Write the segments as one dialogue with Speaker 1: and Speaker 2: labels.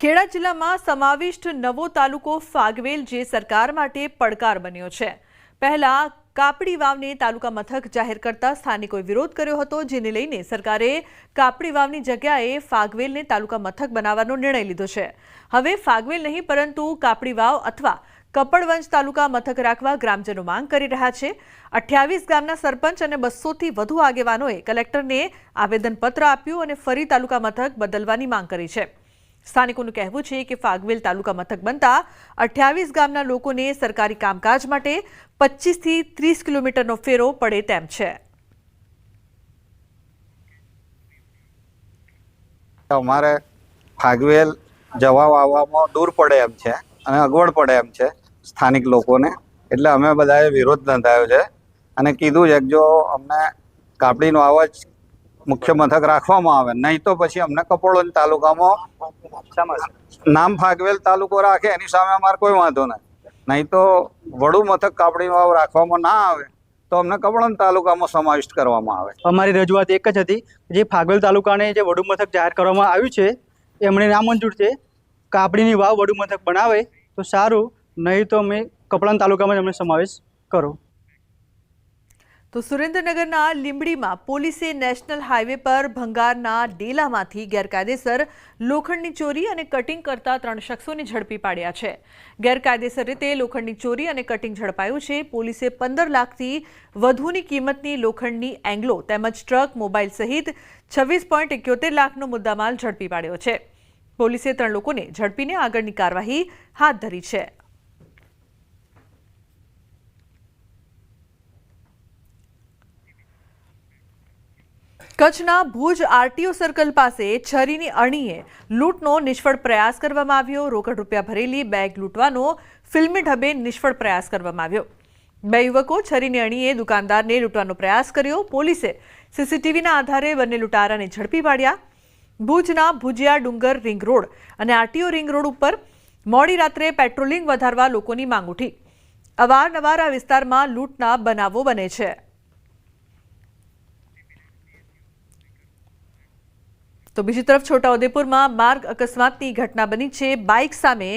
Speaker 1: ખેડા જિલ્લામાં સમાવિષ્ટ નવો તાલુકો ફાગવેલ જે સરકાર માટે પડકાર બન્યો છે। પહેલા કાપડી વાવને તાલુકા મથક જાહેર કરતા સ્થાનિકોએ વિરોધ કર્યો હતો, જેને લઈને સરકારે કાપડી વાવની જગ્યાએ ફાગવેલને તાલુકા મથક બનાવવાનો નિર્ણય લીધો છે। હવે ફાગવેલ નહીં પરંતુ કાપડી વાવ અથવા કપડવંજ તાલુકા મથક રાખવા ગ્રામજનો માંગ કરી રહ્યા છે। 28 ગામના સરપંચ અને 200થી વધુ આગેવાનોએ કલેક્ટરને આવેદનપત્ર આપ્યું અને ફરી તાલુકા મથક બદલવાની માંગ કરી છે। સ્થાનિકોનું કહેવું છે કે ફાગવેલ તાલુકા મથક બનતા 28 ગામના લોકોને સરકારી કામકાજ માટે 25 થી 30 કિલોમીટરનો ફેરો પડે તેમ છે।
Speaker 2: અમારે ફાગવેલ જવા આવવામાં દૂર પડે એમ છે અને અગવડ પડે એમ છે સ્થાનિક લોકોને, એટલે અમે બધાએ વિરોધ નોંધાવ્યો છે અને કીધું છે કે જો અમને કાપડીનો આવાજ મુખ્ય મથક રાખવામાં આવે, નહીં તો પછી અમને કપડવંજ તાલુકામાં નામ ફાગવેલ તાલુકો રાખે એની સામે અમારે કોઈ વાંધો નહીં તો વડુ મથક કાપડી વાવ રાખવામાં ના આવે તો અમને કપડવંજ તાલુકામાં સમાવિષ્ટ કરવામાં આવે।
Speaker 3: અમારી રજૂઆત એક જ હતી, જે ફાગવેલ તાલુકાને જે વડુ મથક જાહેર કરવામાં આવ્યું છે એમણે નામંજૂર છે। કાપડીની વાવ વડુ મથક બનાવે તો સારું, નહીં તો અમે કપડવંજ તાલુકામાં અમને સમાવેશ કરો।
Speaker 1: તો સુરેન્દ્રનગરના લીંબડીમાં પોલીસે નેશનલ હાઈવે પર ભંગારના ડેલામાંથી ગેરકાયદેસર લોખંડની ચોરી અને કટિંગ કરતા 3 શખ્સોને ઝડપી પાડ્યા છે। ગેરકાયદેસર રીતે લોખંડની ચોરી અને કટિંગ ઝડપાયું છે। પોલીસે 15 લાખથી વધુની કિંમતની લોખંડની એંગ્લો તેમજ ટ્રક, મોબાઈલ સહિત 26.71 લાખનો મુદ્દામાલ ઝડપી પાડ્યો છે। પોલીસે 3 લોકોને ઝડપીને આગળની કાર્યવાહી હાથ ધરી છે। કચ્છના ભુજ આરટીઓ સર્કલ પાસે છરીની અણીએ લૂંટનો નિષ્ફળ પ્રયાસ કરવામાં આવ્યો। રોકડ રૂપિયા ભરેલી બેગ લૂંટવાનો ફિલ્મી ઢબે નિષ્ફળ પ્રયાસ કરવામાં આવ્યો। 2 યુવકો છરીની અણીએ દુકાનદારને લૂંટવાનો પ્રયાસ કર્યો। પોલીસે સીસીટીવીના આધારે બંને લૂંટારાને ઝડપી પાડ્યા। ભુજના ભુજિયા ડુંગર રિંગ રોડ અને આરટીઓ રિંગ રોડ ઉપર મોડી રાત્રે પેટ્રોલિંગ વધારવા લોકોની માંગ ઉઠી। અવારનવાર આ વિસ્તારમાં લૂંટના બનાવો બને છે। તો બીજી તરફ છોટાઉદેપુરમાં માર્ગ અકસ્માતની ઘટના બની છે। બાઇક સામે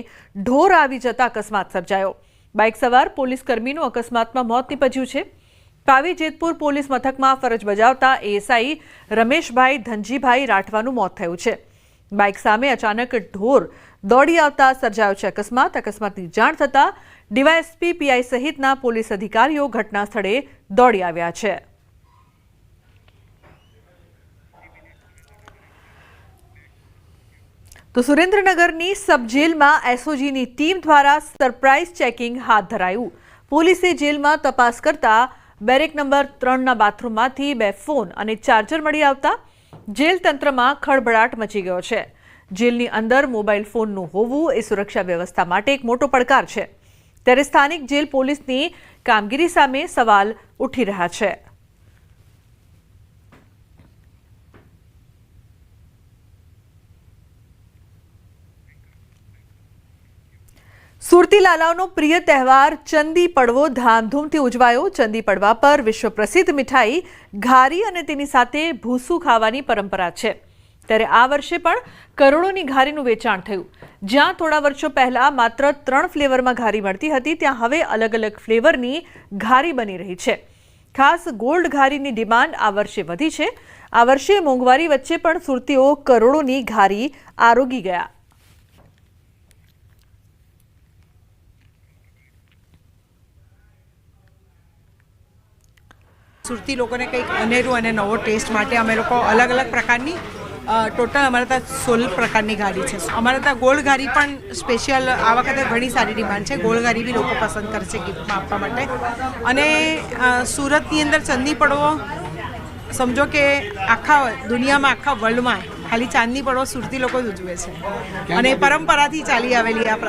Speaker 1: ઢોર આવી જતા અકસ્માત સર્જાયો। બાઇક સવાર પોલીસ કર્મીનું અકસ્માતમાં મોત નીપજ્યું છે। પાવી જેતપુર પોલીસ મથકમાં ફરજ બજાવતા એએસઆઈ રમેશભાઈ ધનજીભાઈ રાઠવાનું મોત થયું છે। બાઇક સામે અચાનક ઢોર દોડી આવતા સર્જાયો છે અકસ્માતની જાણ થતાં ડીવાયએસપી પીઆઈ સહિતના પોલીસ અધિકારીઓ ઘટના સ્થળે દોડી આવ્યા છે। તો સુરેન્દ્રનગરની સબ જેલમાં એસઓજીની ટીમ દ્વારા સરપ્રાઇઝ ચેકિંગ હાથ ધરાયું। પોલીસે જેલમાં તપાસ કરતા બેરેક નંબર 3ના બાથરૂમમાંથી 2 ફોન અને ચાર્જર મળી આવતા જેલ તંત્રમાં ખળભળાટ મચી ગયો છે। જેલની અંદર મોબાઈલ ફોનનું હોવું એ સુરક્ષા વ્યવસ્થા માટે એક મોટો પડકાર છે, ત્યારે સ્થાનિક જેલ પોલીસની કામગીરી સામે સવાલ ઉઠી રહ્યા છે। સુરતી લાલાઓનો પ્રિય તહેવાર ચંદી પડવો ધામધૂમથી ઉજવાયો। ચંદી પડવા પર વિશ્વ પ્રસિદ્ધ મીઠાઈ ઘારી અને તેની સાથે ભૂસું ખાવાની પરંપરા છે, ત્યારે આ વર્ષે પણ કરોડોની ઘારીનું વેચાણ થયું। જ્યાં થોડા વર્ષો પહેલા માત્ર 3 ફ્લેવરમાં ઘારી મળતી હતી, ત્યાં હવે અલગ અલગ ફ્લેવરની ઘારી બની રહી છે। ખાસ ગોલ્ડ ઘારીની ડિમાન્ડ આ વર્ષે વધી છે। આ વર્ષે મોંઘવારી વચ્ચે પણ સુરતીઓ કરોડોની ઘારી આરોગી ગયા।
Speaker 4: સુરતી લોકોને કંઈક અનેરું અને નવો ટેસ્ટ માટે અમે લોકો અલગ અલગ પ્રકારની ટોટલ અમારે ત્યાં 16 પ્રકારની ઘારી છે। અમારે ત્યાં ગોલ્ડ ઘારી પણ સ્પેશિયલ આ વખતે ઘણી સારી ડિમાન્ડ છે। ગોલ્ડ ઘારી બી લોકો પસંદ કરશે ગિફ્ટમાં આપવા માટે। અને સુરતની અંદર ચંદી પડવો સમજો કે આખા દુનિયામાં, આખા વર્લ્ડમાં ખાલી ચાંદની પડવો સુરતી લોકો જ ઉજવે છે અને પરંપરાથી ચાલી આવેલી આ